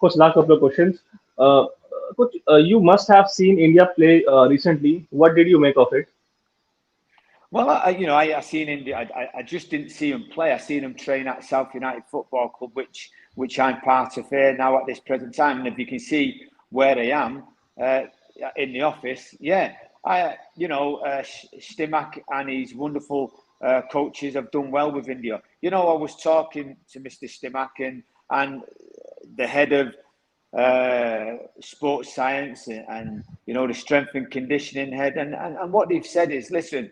Coach, last couple of questions. Uh, Coach, you must have seen India play recently. What did you make of it? Well, I seen India. I just didn't see him play. I seen him train at South United Football Club, which I'm part of here now at this present time. And if you can see where I am uh, in the office, yeah, Stimac and his wonderful coaches have done well with India. I was talking to Mr. Stimac and the head of sports science and the strength and conditioning head, and what they've said is, listen,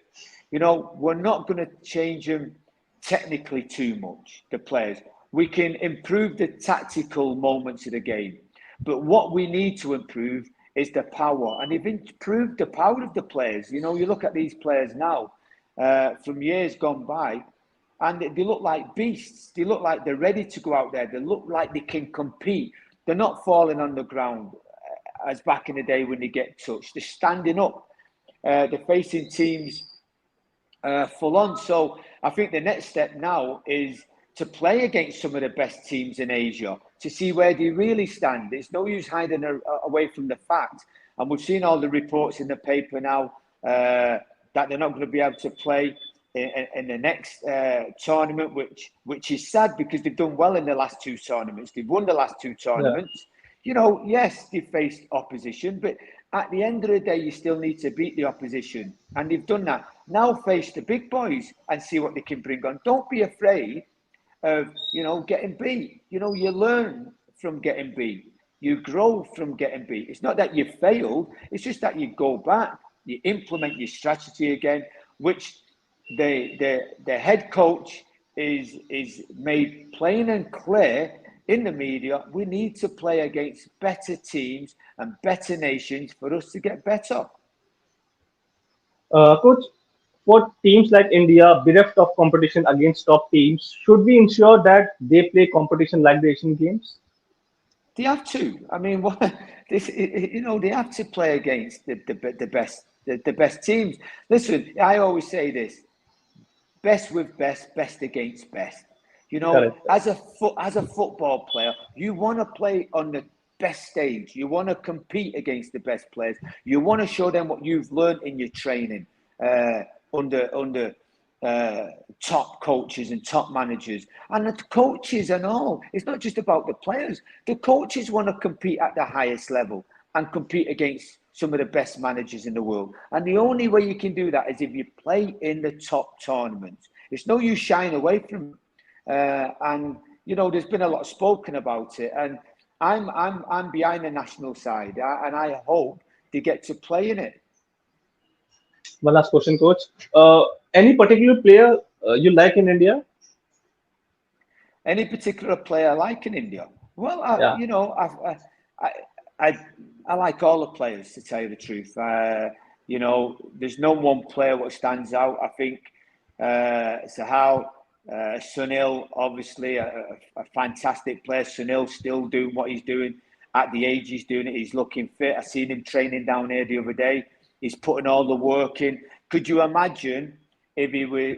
we're not going to change them technically too much, the players. We can improve the tactical moments of the game, but what we need to improve is the power, and they've improved the power of the players. You look at these players now from years gone by, and they look like beasts. They look like they're ready to go out there. They look like they can compete. They're not falling on the ground as back in the day when they get touched. They're standing up. They're facing teams full on. So I think the next step now is to play against some of the best teams in Asia to see where they really stand. It's no use hiding away from the fact. And we've seen all the reports in the paper now that they're not going to be able to play in the next tournament, which is sad because they've done well in the last two tournaments. They've won the last two Yeah. tournaments. Yes, they've faced opposition, but at the end of the day, you still need to beat the opposition. And they've done that. Now face the big boys and see what they can bring on. Don't be afraid of, getting beat. You learn from getting beat. You grow from getting beat. It's not that you failed. It's just that you go back, you implement your strategy again, which the head coach is made plain and clear in the media. We need to play against better teams and better nations for us to get better. Coach, for teams like India, bereft of competition against top teams, should we ensure that they play competition like the Asian Games? They have to. I mean, what this they have to play against the best teams. Listen, I always say this: best with best, best against best. Correct. As a football player, you want to play on the best stage. You want to compete against the best players. You want to show them what you've learned in your training uh, under uh, top coaches and top managers. And the coaches and all, it's not just about the players. The coaches want to compete at the highest level and compete against some of the best managers in the world. And the only way you can do that is if you play in the top tournaments. It's no use shying away from and there's been a lot spoken about it, and I'm behind the national side, and I hope they get to play in it. One last question, Coach. Any particular player you like in India? Any particular player like in India? Well, Yeah. I, I I like all the players, to tell you the truth. There's no one player what stands out. I think Sahal, Sunil, obviously a fantastic player. Sunil still doing what he's doing at the age he's doing it. He's looking fit. I seen him training down here the other day. He's putting all the work in. Could you imagine if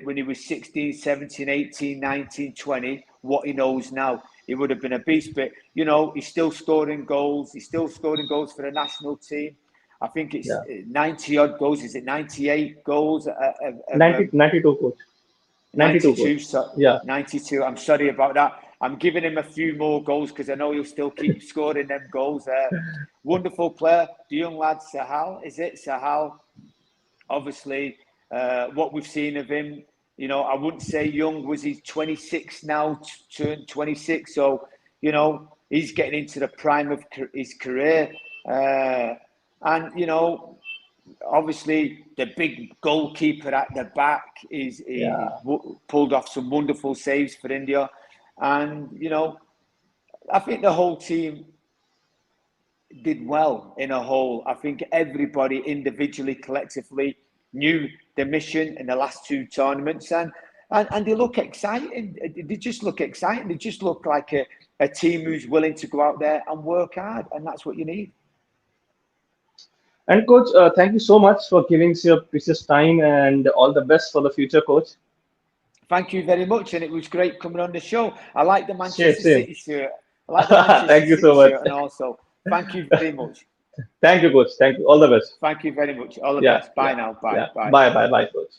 when he was 16, 17, 18, 19, 20, what he knows now? He would have been a beast. But, he's still scoring goals. He's still scoring goals for the national team. I think it's Yeah. 90 odd goals. Is it 98 goals? 92, Coach. 92, Coach. 92. So Yeah. 92. I'm sorry about that. I'm giving him a few more goals because I know he'll still keep scoring them goals. Wonderful player. The young lad, Sahal. Is it Sahal? Obviously, what we've seen of him, I wouldn't say young. Was he 26 now, turned 26? So, he's getting into the prime of his career. And, obviously, the big goalkeeper at the back he Yeah. pulled off some wonderful saves for India. And, I think the whole team did well in a whole. I think everybody individually, collectively knew the mission in the last two tournaments, and they look exciting. They just look exciting. They just look like a team who's willing to go out there and work hard, and that's what you need. And Coach, thank you so much for giving us your precious time and all the best for the future, Coach. Thank you very much, and it was great coming on the show. I like the Same, Manchester same. City shirt. I like the Manchester Thank you so City much. shirt, and also thank you very much. Thank you, coach. Thank you. All the best. Thank you very much. All the Yeah, best. yeah, Bye now. Bye. yeah. Bye. Bye, bye, bye, coach.